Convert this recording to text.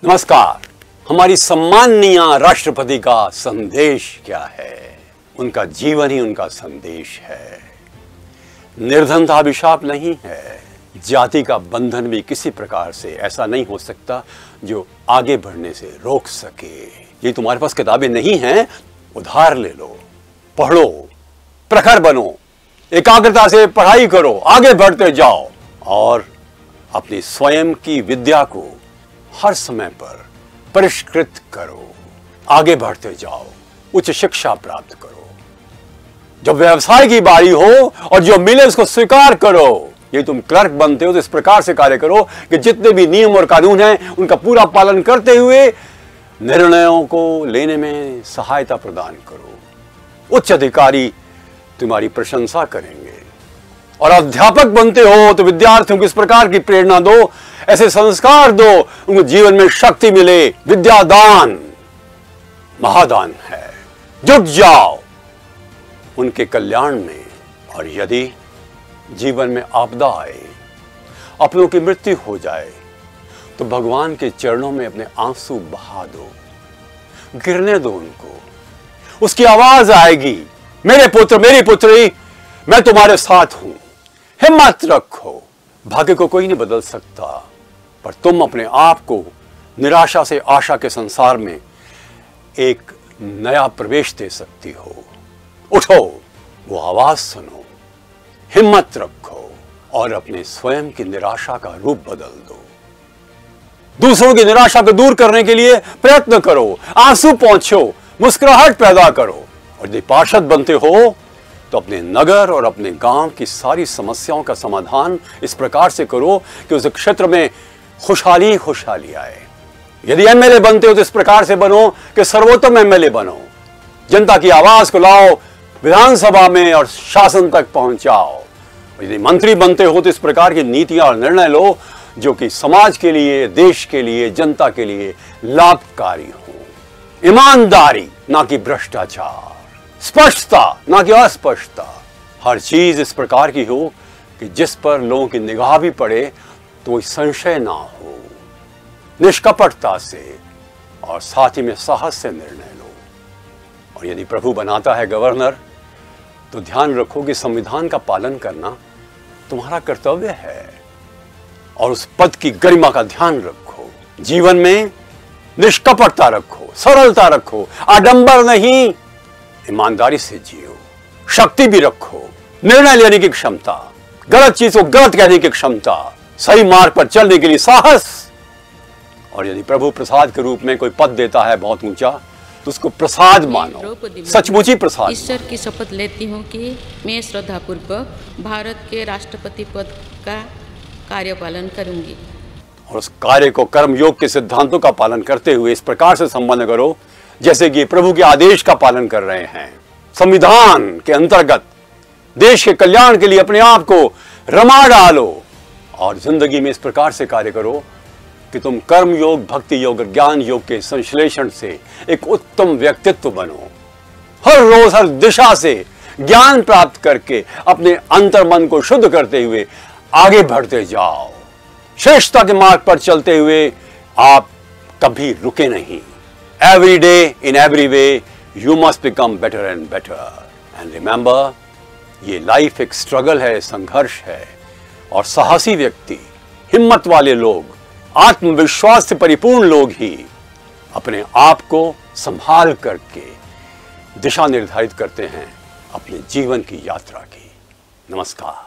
नमस्कार। हमारी सम्माननीय राष्ट्रपति का संदेश क्या है? उनका जीवन ही उनका संदेश है। निर्धनता अभिशाप नहीं है। जाति का बंधन भी किसी प्रकार से ऐसा नहीं हो सकता जो आगे बढ़ने से रोक सके। ये तुम्हारे पास किताबें नहीं हैं, उधार ले लो, पढ़ो, प्रखर बनो, एकाग्रता से पढ़ाई करो, आगे बढ़ते जाओ और अपनी स्वयं की विद्या को हर समय पर परिष्कृत करो। आगे बढ़ते जाओ, उच्च शिक्षा प्राप्त करो। जब व्यवसाय की बारी हो और जो मिले उसको स्वीकार करो। ये तुम क्लर्क बनते हो तो इस प्रकार से कार्य करो कि जितने भी नियम और कानून हैं उनका पूरा पालन करते हुए निर्णयों को लेने में सहायता प्रदान करो। उच्च अधिकारी तुम्हारी प्रशंसा करेंगे। और अध्यापक बनते हो तो विद्यार्थियों को इस प्रकार की प्रेरणा दो, ऐसे संस्कार दो, उनको जीवन में शक्ति मिले। विद्यादान महादान है। जुट जाओ उनके कल्याण में। और यदि जीवन में आपदा आए, अपनों की मृत्यु हो जाए, तो भगवान के चरणों में अपने आंसू बहा दो, गिरने दो उनको। उसकी आवाज आएगी, मेरे पुत्र, मेरी पुत्री, मैं तुम्हारे साथ हूं, हिम्मत रखो। भाग्य को कोई नहीं बदल सकता, पर तुम अपने आप को निराशा से आशा के संसार में एक नया प्रवेश दे सकती हो। उठो, वो आवाज सुनो, हिम्मत रखो और अपने स्वयं की निराशा का रूप बदल दो। दूसरों की निराशा को दूर करने के लिए प्रयत्न करो, आंसू पोंछो, मुस्कुराहट पैदा करो। और यदि पार्षद बनते हो तो अपने नगर और अपने गांव की सारी समस्याओं का समाधान इस प्रकार से करो कि उस क्षेत्र में खुशहाली खुशहाली आए। यदि एमएलए बनते हो तो इस प्रकार से बनो कि सर्वोत्तम एमएलए बनो। जनता की आवाज को लाओ विधानसभा में और शासन तक पहुंचाओ। यदि मंत्री बनते हो तो इस प्रकार की नीतियां और निर्णय लो जो कि समाज के लिए, देश के लिए, जनता के लिए लाभकारी हो। ईमानदारी ना कि भ्रष्टाचार, स्पष्टता ना कि अस्पष्टता। हर चीज इस प्रकार की हो कि जिस पर लोगों की निगाह भी पड़े तो कोई संशय ना हो। निष्कपटता से और साथ ही में साहस से निर्णय लो। और यदि प्रभु बनाता है गवर्नर तो ध्यान रखो कि संविधान का पालन करना तुम्हारा कर्तव्य है। और उस पद की गरिमा का ध्यान रखो। जीवन में निष्कपटता रखो, सरलता रखो, आडंबर नहीं, ईमानदारी से जियो। शक्ति भी रखो, निर्णय लेने की क्षमता, गलत चीज को गलत कहने की क्षमता, सही मार्ग पर चलने के लिए साहस। और यदि प्रभु प्रसाद के रूप में कोई पद देता है बहुत ऊंचा तो उसको प्रसाद मानो, सचमुच ही प्रसाद। ईश्वर की शपथ लेती हूँ कि मैं श्रद्धापूर्वक भारत के राष्ट्रपति पद का कार्यपालन करूंगी। और उस कार्य को कर्म योग के सिद्धांतों का पालन करते हुए इस प्रकार से संपन्न करो जैसे कि प्रभु के आदेश का पालन कर रहे हैं। संविधान के अंतर्गत देश के कल्याण के लिए अपने आप को रमा डालो और जिंदगी में इस प्रकार से कार्य करो कि तुम कर्म योग, भक्ति योग और ज्ञान योग के संश्लेषण से एक उत्तम व्यक्तित्व बनो। हर रोज हर दिशा से ज्ञान प्राप्त करके अपने अंतर्मन को शुद्ध करते हुए आगे बढ़ते जाओ। श्रेष्ठता के मार्ग पर चलते हुए आप कभी रुके नहीं। Every day, in every way, you must become better and better. And remember, ये लाइफ एक स्ट्रगल है, संघर्ष है। और साहसी व्यक्ति, हिम्मत वाले लोग, आत्मविश्वास से परिपूर्ण लोग ही अपने आप को संभाल करके दिशा निर्धारित करते हैं अपने जीवन की यात्रा की। नमस्कार।